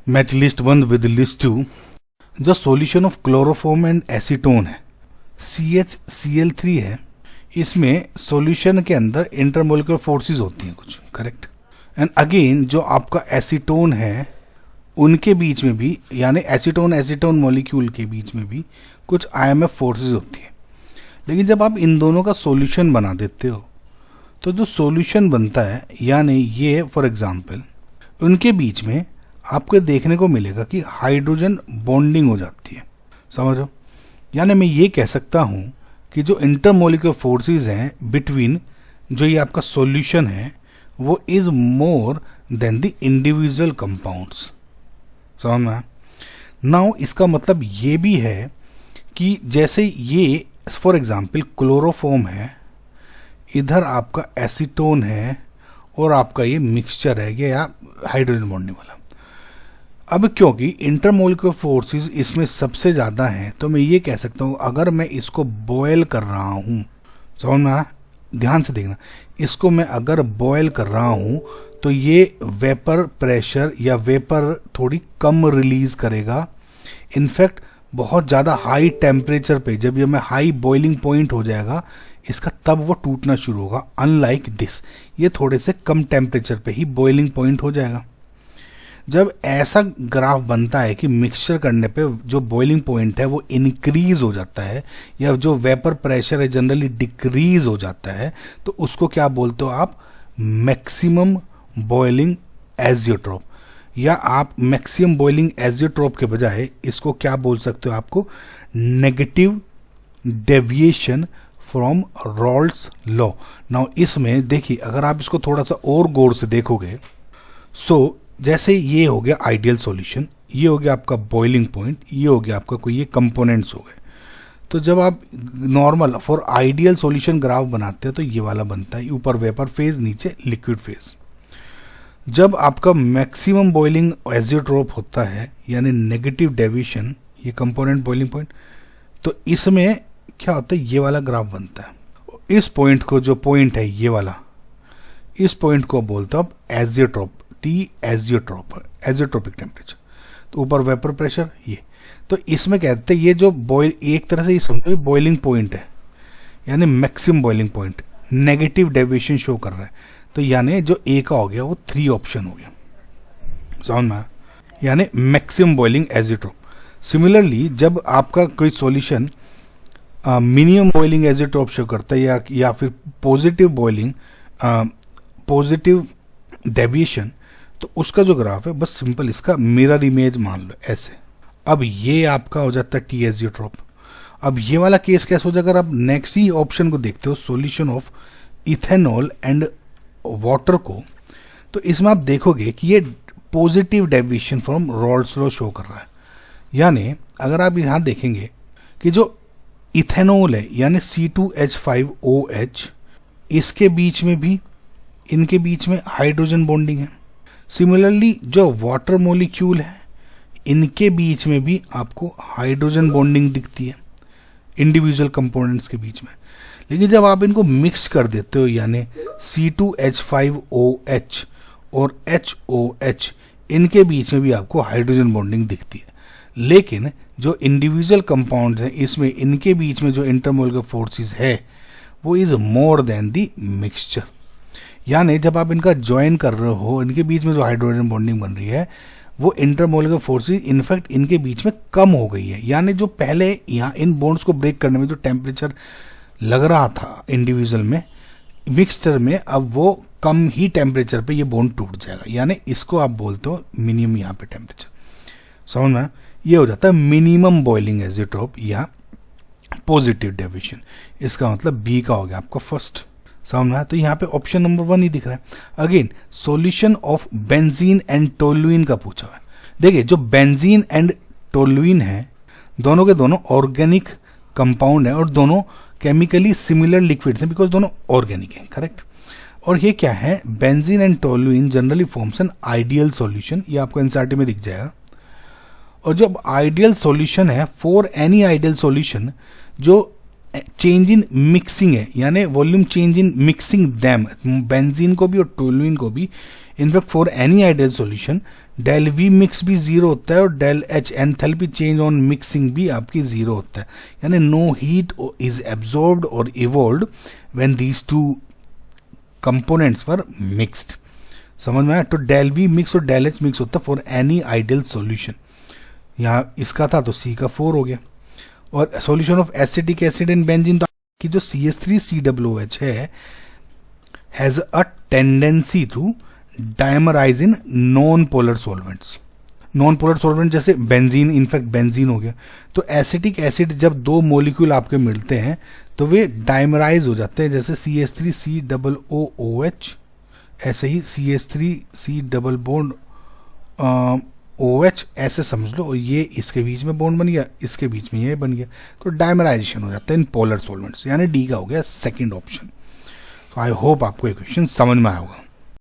Match list 1 with list 2। जो solution of chloroform and acetone है CHCl3 है, इसमें सॉल्यूशन के अंदर इंटरमोलिकुलर फोर्सेस होती हैं कुछ, करेक्ट। एंड अगेन जो आपका एसीटोन है उनके बीच में भी, यानी एसीटोन मॉलिक्यूल के बीच में भी कुछ IMF फोर्सेस होती हैं। लेकिन जब आप इन दोनों का सॉल्यूशन बना देते हो तो जो सॉल्यूशन बनता है, यानी ये फॉर एग्जांपल उनके बीच में आपको देखने को मिलेगा कि हाइड्रोजन बॉन्डिंग हो जाती है, समझो। यानी मैं ये कह सकता हूँ कि जो इंटरमोलिकुलर फोर्सेस हैं बिटवीन जो ये आपका सॉल्यूशन है वो is more than the individual compounds, समझ में। नाउ इसका मतलब ये भी है कि जैसे ये फॉर एग्जांपल क्लोरोफॉर्म है, इधर आपका एसीटोन है और आपका ये मिक्सचर है ये या हाइड्रोजन बॉन्डिंग वाला। अब क्योंकि इंटरमोलिकुलर फोर्सेस इसमें सबसे ज़्यादा हैं तो मैं ये कह सकता हूँ अगर मैं इसको बॉयल कर रहा हूँ, समझ में, ध्यान से देखना, इसको मैं अगर बॉयल कर रहा हूँ तो ये वेपर प्रेशर या वेपर थोड़ी कम रिलीज करेगा। इनफैक्ट बहुत ज़्यादा हाई टेम्परेचर पे जब ये मैं हाई बॉइलिंग पॉइंट हो जाएगा इसका तब वो टूटना शुरू होगा। अनलाइक दिस, ये थोड़े से कम टेम्परेचर पे ही बॉइलिंग पॉइंट हो जाएगा। जब ऐसा ग्राफ बनता है कि मिक्सचर करने पे जो बॉइलिंग पॉइंट है वो इंक्रीज हो जाता है या जो वेपर प्रेशर है जनरली डिक्रीज हो जाता है, तो उसको क्या बोलते हो आप, मैक्सिमम बॉइलिंग एजियोट्रोप, या आप मैक्सिमम बॉइलिंग एजियोट्रोप के बजाय इसको क्या बोल सकते हो, आपको negative deviation from Raoult's law. Now इसमें देखिए अगर आप इसको थोड़ा सा और गौर से देखोगे, सो जैसे ये हो गया आइडियल सॉल्यूशन, ये हो गया आपका बॉइलिंग पॉइंट, ये हो गया आपका कोई ये कंपोनेंट्स हो गए। तो जब आप normal for ideal solution graph बनाते हैं तो ये वाला बनता है, ऊपर वेपर फेज नीचे लिक्विड फेज। जब आपका मैक्सिमम बॉइलिंग एजियोट्रोप होता है यानी नेगेटिव डेविएशन, ये कंपोनेंट बॉइलिंग पॉइंट, तो इसमें क्या होता है, ये वाला ग्राफ बनता है। इस पॉइंट को, जो पॉइंट है ये वाला, इस पॉइंट को बोलते हो आप एजियोट्रोप, एजियोट्रोपिक टेम्परेचर। तो ऊपर वेपर प्रेशर ये, तो इसमें कहते हैं ये जो बॉयल, एक तरह से ये समझो बॉइलिंग पॉइंट है यानी maximum boiling point, negative deviation show कर रहा है। तो यानी जो ए का हो गया वो 3 ऑप्शन हो गया, समझ में, यानी मैक्सिमम बॉइलिंग एजियोट्रोप। सिमिलरली जब आपका कोई solution minimum boiling azeotrope show करता है या फिर पॉजिटिव बॉइलिंग, पॉजिटिव डेविएशन, तो उसका जो ग्राफ है बस सिंपल इसका मिरर इमेज मान लो ऐसे। अब ये आपका हो जाता है टी एजियोट्रोप। अब ये वाला केस कैसे हो जाएगा, अगर आप नेक्स्ट ही ऑप्शन को देखते हो solution of ethanol and water को, तो इसमें आप देखोगे कि ये positive deviation from Raoult's law show कर रहा है। यानी अगर आप यहाँ देखेंगे कि जो इथेनॉल है यानी C2H5OH, इसके बीच में भी, इनके बीच में हाइड्रोजन बॉन्डिंग है। सिमिलरली जो वाटर मॉलिक्यूल है इनके बीच में भी आपको हाइड्रोजन बॉन्डिंग दिखती है इंडिविजुअल कंपोनेंट्स के बीच में। लेकिन जब आप इनको मिक्स कर देते हो यानी C2H5OH और HOH, इनके बीच में भी आपको हाइड्रोजन बॉन्डिंग दिखती है। लेकिन जो इंडिविजुअल कंपाउंड्स हैं इसमें इनके बीच में जो इंटरमोलिकुलर फोर्सेस है वो is more than the mixture. यानी जब आप इनका ज्वाइन कर रहे हो, इनके बीच में जो हाइड्रोजन बॉन्डिंग बन रही है वो इंटरमोलिकुलर फोर्सेस इनफैक्ट इनके बीच में कम हो गई है। यानी जो पहले यहाँ इन बॉन्ड्स को ब्रेक करने में जो टेम्परेचर लग रहा था इंडिविजुअल में, मिक्सचर में अब वो कम ही टेम्परेचर पे ये बॉन्ड टूट जाएगा। यानी इसको आप बोलते हो मिनिमम यहाँ पे टेम्परेचर, समझ में, ये हो जाता है मिनिमम बॉइलिंग एजियोट्रोप या पॉजिटिव डेविएशन। इसका मतलब बी का हो गया आपका फर्स्ट, समझ में। तो यहाँ पे ऑप्शन नंबर 1 ही दिख रहा है। Again solution of benzene and toluene का पूछा है। देखिए जो बेंजीन एंड टोलुइन है दोनों के दोनों ऑर्गेनिक कंपाउंड है और दोनों केमिकली सिमिलर लिक्विड्स हैं बिकॉज दोनों ऑर्गेनिक हैं, करेक्ट। और ये क्या है, benzene and toluene generally forms an ideal solution, ये आपको एनसीईआरटी में दिख जाएगा। और जो आइडियल सॉल्यूशन है, फॉर एनी आइडियल सॉल्यूशन जो चेंज इन मिक्सिंग है, यानी volume change in mixing them, benzene को भी और टोलुइन को भी। In fact for any ideal solution del V mix भी जीरो होता है और del H enthalpy change on mixing भी आपकी जीरो होता है, यानी नो हीट इज एब्जॉर्ब्ड और evolved when these two components were mixed. समझ में आया? तो डेल वी मिक्स और डेल एच मिक्स होता है फॉर एनी आइडियल सॉल्यूशन। यहाँ इसका था तो सी का 4 हो गया। और solution of acetic acid in benzene, तो कि जो CH3COOH है has a tendency to dimerise in non polar solvents. Non polar solvent जैसे बेंजीन, इनफैक्ट बेंजीन हो गया। तो एसिटिक एसिड जब दो मॉलिक्यूल आपके मिलते हैं तो वे डायमराइज हो जाते हैं, जैसे CH3COOH, ऐसे ही CH3C डबल बॉन्ड OH ऐसे समझ लो, और ये इसके बीच में बॉन्ड बन गया, इसके बीच में ये बन गया, तो डायमराइजेशन हो जाता है इन पोलर सॉल्वेंट्स, यानी डी का हो गया सेकंड ऑप्शन। तो आई होप आपको ये क्वेश्चन समझ में आया होगा।